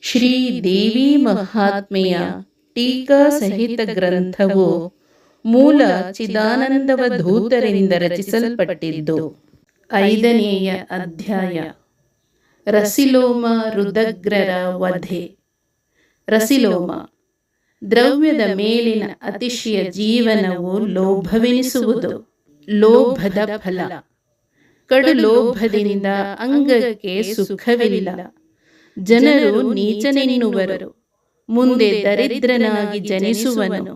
ಶ್ರೀ ದೇವಿ ಮಹಾತ್ಮೆಯ ಟೀಕಾ ಸಹಿತ ಗ್ರಂಥವು ಮೂಲ ಚಿದಾನಂದವಧೂತರಿಂದ ರಚಿಸಲ್ಪಟ್ಟಿದ್ದು. 5ನೇಯ ಅಧ್ಯಾಯ. ರಸಿಲೋಮ ರುದಗ್ರರ ವಧೆ. ರಸಿಲೋಮ ದ್ರವ್ಯದ ಮೇಲಿನ ಅತಿಶಯ ಜೀವನವು ಲೋಭವೆನಿಸುವುದು. ಲೋಭದ ಫಲ. ಕಡು ಲೋಭದಿಂದ ಅಂಗಕ್ಕೆ ಸುಖವಿಲ್ಲ. ಜನರು ನೀಚನೆನ್ನುವರು. ಮುಂದೆ ದರಿದ್ರನಾಗಿ ಜನಿಸುವನು.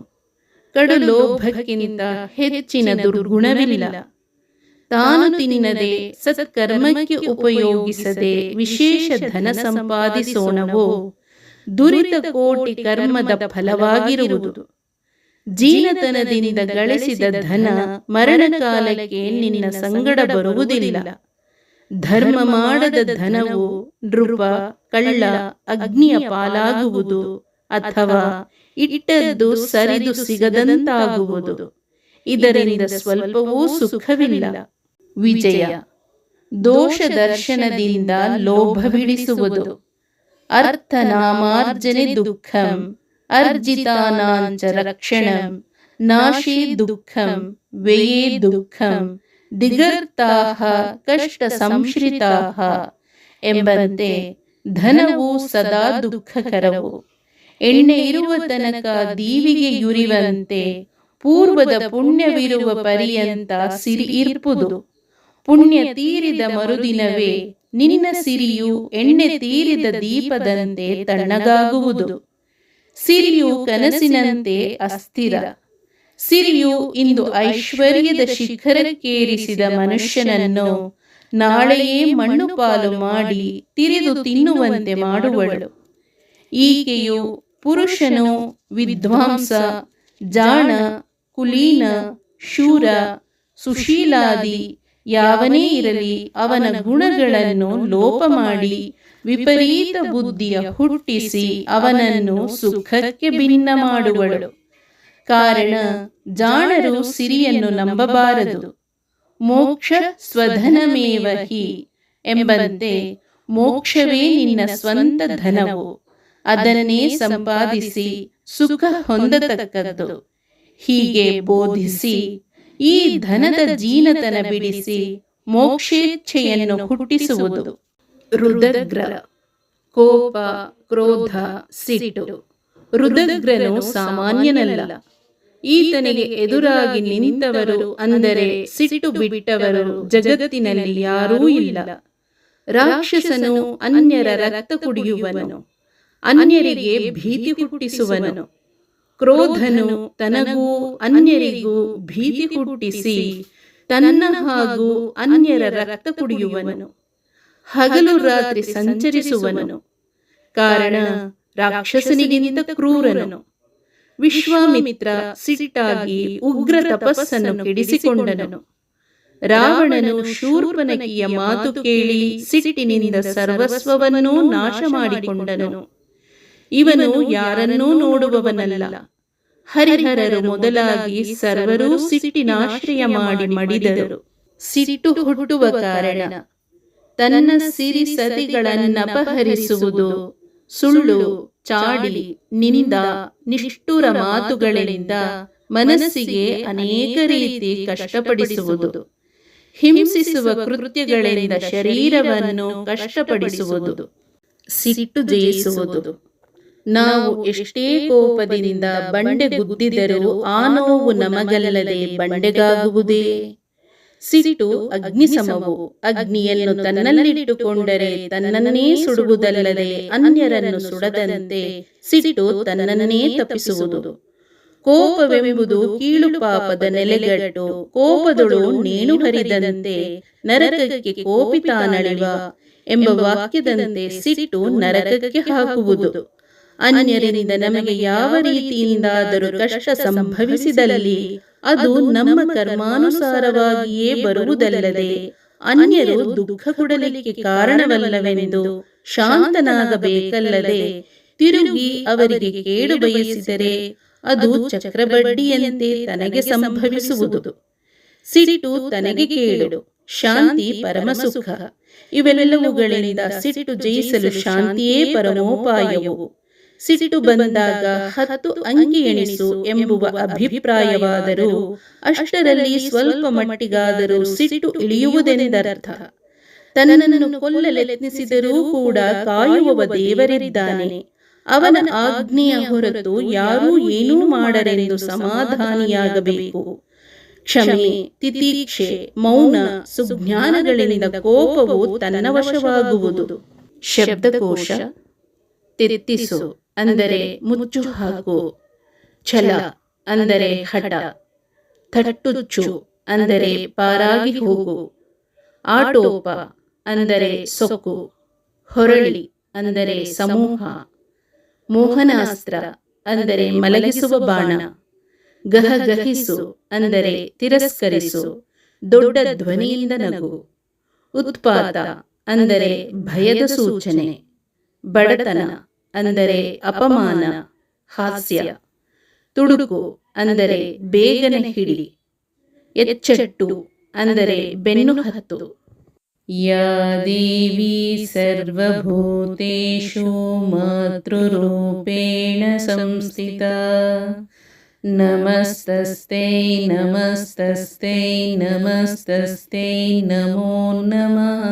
ಕಡು ಲೋಭಕ್ಕಿಂತ ಹೆಚ್ಚಿನ ದುರ್ಗುಣವಿಲ್ಲ. ತಾನು ತಿನ್ನದೆ ಸತ್ಕರ್ಮಕ್ಕೆ ಉಪಯೋಗಿಸದೆ ವಿಶೇಷ ಧನ ಸಂಪಾದಿಸೋಣವೋ ದುರಿತ ಕೋಟಿ ಕರ್ಮದ ಫಲವಾಗಿರುವುದು. ಜೀನತನದಿಂದ ಗಳಿಸಿದ ಧನ ಮರಣಕಾಲಕ್ಕೆ ನಿನ್ನ ಸಂಗಡ ಬರುವುದಿಲ್ಲ. ಧರ್ಮ ಮಾಡದ ಧನವು ನೃಪ, ಕಳ್ಳ, ಅಗ್ನಿಯ ಪಾಲಾಗುವುದು ಅಥವಾ ಇಟ್ಟದ್ದು ಸರಿದು ಸಿಗದಂತಾಗುವುದು. ಇದರಿಂದ ಸ್ವಲ್ಪವೂ ಸುಖವಿಲ್ಲ. ವಿಜಯ ದೋಷ ದರ್ಶನದಿಂದ ಲೋಭ ಬಿಡಿಸುವುದು. ಅರ್ಥನಾಮಾರ್ಜನೆ ದುಃಖಂ ಅರ್ಜಿತಾನಾಂಚ ರಕ್ಷಣಂ ನಾಶೇ ದುಃಖಂ ವ್ಯಯೇ ದುಃಖಂ ದಿಗರ್ತಾಹ ಕಷ್ಟ ಸಂಶ್ರಿತಾಹ ಎಂಬಂತೆ ಧನವು ಸದಾ ದುಃಖಕರವು. ಎಣ್ಣೆ ಇರುವ ತನಕ ದೀವಿಗೆ ಯುರಿವಂತೆ ಪೂರ್ವದ ಪುಣ್ಯವಿರುವ ಪರ್ಯಂತ ಸಿರಿ ಇರ್ಪುದು. ಪುಣ್ಯ ತೀರಿದ ಮರುದಿನವೇ ನಿನ್ನ ಸಿರಿಯು ಎಣ್ಣೆ ತೀರಿದ ದೀಪದಂತೆ ತಣ್ಣಗಾಗುವುದು. ಸಿರಿಯು ಕನಸಿನಂತೆ ಅಸ್ಥಿರ. ಸಿರಿಯು ಇಂದು ಐಶ್ವರ್ಯದ ಶಿಖರಕ್ಕೇರಿಸಿದ ಮನುಷ್ಯನನ್ನು ನಾಳೆಯೇ ಮಣ್ಣು ಪಾಲು ಮಾಡಿ ತಿರಿದು ತಿನ್ನುವಂತೆ ಮಾಡುವಳು. ಈಕೆಯು ಪುರುಷನು ವಿದ್ವಾಂಸ, ಜಾಣ, ಕುಲೀನ, ಶೂರ, ಸುಶೀಲಾದಿ ಯಾವನೇ ಇರಲಿ ಅವನ ಗುಣಗಳನ್ನು ಲೋಪ ಮಾಡಿ ವಿಪರೀತ ಬುದ್ಧಿಯ ಹುಟ್ಟಿಸಿ ಅವನನ್ನು ಸುಖಕ್ಕೆ ಭಿನ್ನ ಮಾಡುವಳು. ಕಾರಣ ಜಾಣರು ಸಿರಿಯನ್ನು ನಂಬಬಾರದು. ಮೋಕ್ಷ ಸ್ವಧನಮೇವ ಹಿ ಎಂಬಂತೆ ಮೋಕ್ಷವೇ ನಿನ್ನ ಸ್ವಂತ ಧನವು. ಅದನ್ನೇ ಸಂಪಾದಿಸಿ ಸುಖ ಹೊಂದತಕ್ಕದ್ದು. ಹೀಗೆ ಬೋಧಿಸಿ ಈ ಧನದ ಜೀನತನ ಬಿಡಿಸಿ ಮೋಕ್ಷೇಚ್ಛೆಯನ್ನು ಹುಟ್ಟಿಸುವುದು. ರುದಗ್ರ ಕೋಪ, ಕ್ರೋಧ, ಸಿಟ್ಟು. ರುದಗ್ರನು ಸಾಮಾನ್ಯನಲ್ಲ. ಈತನಿಗೆ ಎದುರಾಗಿ ನಿಂತವರು ಅಂದರೆ ಸಿಟ್ಟು ಬಿಟ್ಟವರು ಜಗತ್ತಿನಲ್ಲಿ ಯಾರೂ ಇಲ್ಲ. ರಾಕ್ಷಸನು ಅನ್ಯರ ರಕ್ತ ಕುಡಿಯುವನು, ಅನ್ಯರಿಗೆ ಭೀತಿ ಹುಟ್ಟಿಸುವನು. ಕ್ರೋಧನು ತನಗೂ ಅನ್ಯರಿಗೂ ಭೀತಿ ಹುಟ್ಟಿಸಿ ತನ್ನ ಹಾಗೂ ಅನ್ಯರ ರಕ್ತ ಕುಡಿಯುವನು. ಹಗಲು ರಾತ್ರಿ ಸಂಚರಿಸುವನು. ಕಾರಣ ರಾಕ್ಷಸನಿಗಿಂತ ಕ್ರೂರನು. ವಿಶ್ವಾಮಿತ್ರ ಸಿಟ್ಟಾಗಿ ಉಗ್ರ ತಪಸ್ಸನ್ನು ಕೆಡಿಸಿಕೊಂಡನು. ರಾವಣನು ಶೂರ್ಪನಖಿಯ ಮಾತು ಕೇಳಿ ಸಿಟ್ಟಿನಿಂದ ಸರ್ವಸ್ವವನ್ನೂ ನಾಶ ಮಾಡಿಕೊಂಡನು. ಇವನು ಯಾರನ್ನೂ ನೋಡುವವನಲ್ಲ. ಹರಿಹರರು ಮೊದಲಾಗಿ ಸರ್ವರೂ ಸಿಟ್ಟಿನಾಶ್ರಯ ಮಾಡಿ ಮಡಿದರು. ಸಿಟ್ಟು ಹುಟ್ಟುವ ಕಾರಣ ತನ್ನ ಸಿರಿ ಸತಿಗಳನ್ನಪಹರಿಸುವುದು, ಸುಳ್ಳು, ಚಾಡಿ, ನಿಂದ, ನಿಷ್ಠುರ ಮಾತುಗಳಿಂದ ಮನಸ್ಸಿಗೆ ಅನೇಕ ರೀತಿ ಕಷ್ಟಪಡಿಸುವುದು. ಹಿಂಸಿಸುವ ಕೃತ್ಯಗಳಿಂದ ಶರೀರವನ್ನು ಕಷ್ಟಪಡಿಸುವುದು. ಸಿಟ್ಟು ಜಯಿಸುವುದು. ನಾವು ಎಷ್ಟೇ ಕೋಪದಿಂದ ಬಂಡೆ ಗುದ್ದಿದರೂ ಆ ನೋವು ನಮಗಲ್ಲದೆ ಬಂಡೆಗಾಗುವುದೇ? ಸಿಟ್ಟು ಅಗ್ನಿಸಮವು. ಅಗ್ನಿಯನ್ನು ತನ್ನಲ್ಲಿಟ್ಟುಕೊಂಡರೆ ತನ್ನನ್ನೇ ಸುಡುವುದಲ್ಲದೆ ಅನ್ಯರನ್ನು ಸುಡದಂತೆ ಸಿಟ್ಟು ತನ್ನನ್ನೇ ತಪ್ಪಿಸುವುದು. ಕೋಪವೆಂಬುದು ಕೀಳು ಪಾಪದ ನೆಲೆಗಟ್ಟು. ಕೋಪದೊಳು ನೇಣು ಹರಿದಂತೆ ನರಕಕ್ಕೆ ಕೋಪಿತಾನಳಿವ ಎಂಬ ವಾಕ್ಯದಂತೆ ಸಿಟ್ಟು ನರಕಕ್ಕೆ ಹಾಕುವುದು. ಅನ್ಯರಿಂದ ನಮಗೆ ಯಾವ ರೀತಿಯಿಂದಾದರೂ ಕಷ್ಟ ಸಂಭವಿಸಿದಲ್ಲಿ ಅದು ನಮ್ಮ ಕರ್ಮಾನುಸಾರವಾಗಿಯೇ ಬರುವುದಲ್ಲದೆ ಅನ್ಯರು ದುಃಖ ಕೊಡಲಿಕ್ಕೆ ಕಾರಣವಲ್ಲವೆಂದು ಶಾಂತನಾಗಬೇಕಲ್ಲದೆ ತಿರುಗಿ ಅವರಿಗೆ ಕೇಡು ಬಯಸಿದರೆ ಅದು ಚಕ್ರಬಡ್ಡಿಯಂತೆ ತನಗೆ ಸಂಭವಿಸುವುದು. ಸಿಟ್ಟು ತನಗೆ ಕೇಡು, ಶಾಂತಿ ಪರಮಸುಖ. ಇವೆಲ್ಲವುಗಳಿಂದ ಸಿಟ್ಟು ಜಯಿಸಲು ಶಾಂತಿಯೇ ಪರಮೋಪಾಯವು. ಸಿಟ್ಟು ಬಂದಾಗ 10 ಅಂಕಿ ಎಣಿಸು ಎಂಬುವ ಅಭಿಪ್ರಾಯವಾದರೂ ಅಷ್ಟರಲ್ಲಿ ಸ್ವಲ್ಪ ಮಟ್ಟಿಗಾದರೂ ಸಿಟ್ಟು ಇಳಿಯುವುದೆಂದರ್ಥ. ತನ್ನನ್ನು ಕೊಲ್ಲಲೆತ್ನಿಸಿದರೂ ಕೂಡ ಕಾಯುವವ ದೇವರಿದ್ದಾನೆ. ಅವನ ಆಜ್ಞೆಯ ಹೊರತು ಯಾರೂ ಏನೂ ಮಾಡರೆಂದು ಸಮಾಧಾನಿಯಾಗಬೇಕು. ಕ್ಷಮೆ, ತಿತಿಕ್ಷೆ, ಮೌನ, ಸುಜ್ಞಾನಗಳಿಂದ ಕೋಪವು ತನ್ನ ವಶವಾಗುವುದು. ಶಬ್ದಕೋಶ: ತೆತ್ತಿಸು ಅಂದರೆ ಮುಚ್ಚು ಹಾಕು. ಛಲ ಅಂದರೆ ಹಠ. ಥಟ್ಟುಚ್ಚು ಅಂದರೆ ಪಾರಾಗಿ ಹೋಗು. ಆಟೋಪ ಅಂದರೆ ಸೊಕ್ಕು. ಹೊರಳಿ ಅಂದರೆ ಸಮೂಹ. ಮೋಹನಾಸ್ತ್ರ ಅಂದರೆ ಮಲಗಿಸುವ ಬಾಣ. ಗಹಗಹಿಸು ಅಂದರೆ ತಿರಸ್ಕರಿಸು, ದೊಡ್ಡ ಧ್ವನಿಯಿಂದ ನಗು. ಉತ್ಪಾತ ಅಂದರೆ ಭಯದ ಸೂಚನೆ. ಬಡತನ ಅಂದರೆ ಅಪಮಾನ, ಹಾಸ್ಯ. ತುಡುಕು ಅಂದರೆ ಬೇಗನೆ ಹಿಡಿ. ಎಚ್ಚೆಟ್ಟು ಅಂದರೆ ಬೆನ್ನು ಹತ್ತು. ಯಾ ದೇವಿ ಸರ್ವಭೂತೇಷು ಮಾತೃರೂಪೇಣ ಸಂಸ್ಥಿತಾ ನಮಸ್ತಸ್ತೈ ನಮಸ್ತಸ್ತೈ ನಮಸ್ತಸ್ತೈ ನಮೋ ನಮಃ.